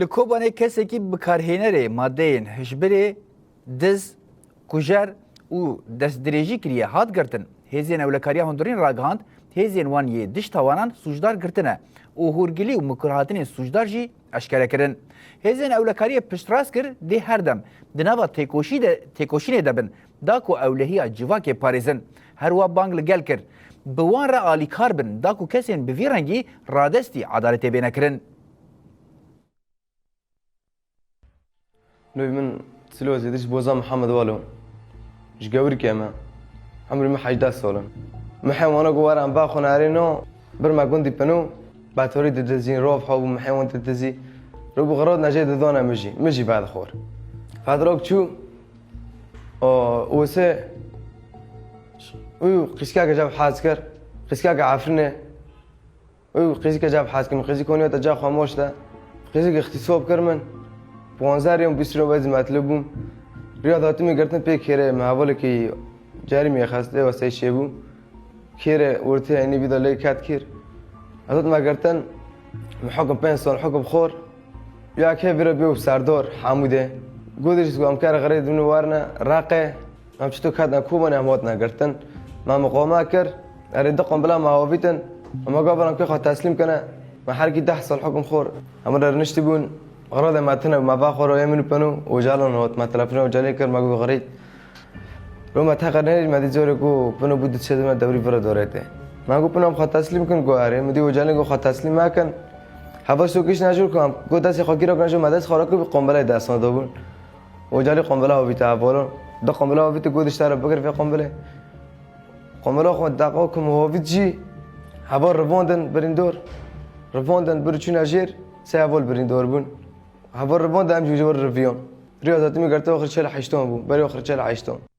لکوبانه کسی که بکارهنره ماده هشبره دز کجر و دست دریجی کریه هات گرتن هزین اولکاریا هندورین راگاند هزین وان یه دش توانان سوجدار گرتنه و هورگلی و مکرهاتین سوجدار جی اشکره کرن هزین اولکاریا پشتراس کر ده هر دم دنابا تکوشی دبن داکو اولهی جواک پاریزن هر وا بانگ لگل کر بوان را آلی کاربن داکو کسین بویرنگی رادستی عدالت بینه کرن نوی من سلوزي ديش بوزا محمد والو ايش قوري كيما عمري ما حاجة سولن محي وانا قوار عم باخو نارينو برما كنت بنو بعد توريد تدزين روف حب محي وانت تدزي روبو غرض نجي ددونا مجي بعد خور فادروك شو وسه ويو قيسكاك جاب حاسكر قيسكاك عافرنه ويو قيسكاك جاب حاسكر قيسي كونيو تجا خاموش ده قيسكاك اختصاب كرمن 15 يوم بيسرو باز مطلبم رياضاتي میگرتن پی کره محاوله که جاری میخواسته واسه شبو کره ورته اینی بیداله کات کر ازت میگرتن محکم 5 سال حکم خور یا که بره بیو سردار حموده گودش گم کار غرید دون وارنا راقه هم چطور کات نکوبن همات نگرتن ما مقاومه کر اريد قم بلا مهاویتن اما قبلا که خود تسلیم کنه ما هر کی 10 سال حکم خور اما در نشتبون غراض ما تنا ما باخر ويمن بنو وجالون هوت ما تلفنا وجالي كر ما غريت لو ما تقرني ما دي زوركو بنو بود تشد ما دوري فرا دورته ما جو بنو خط تسليم كن گواره مدي وجالي جو خط تسليم ما كن حواسو كيش نجور كم گو داس خاكيرو كنجو مدس خراكو قنبله دستان دوبون وجالي قنبله هو بيتعبولون ده قنبله هو بيت گودش تر بكر في قنبله خود دقاكم هو بيجي حبار رفوندن بريندور رفوندن برچون اجير سيابول بريندور بون هبر ربون دام جوجور رفيون رياضاتي مي قرتو اخر شيء 8 بو بري اخر شيء 8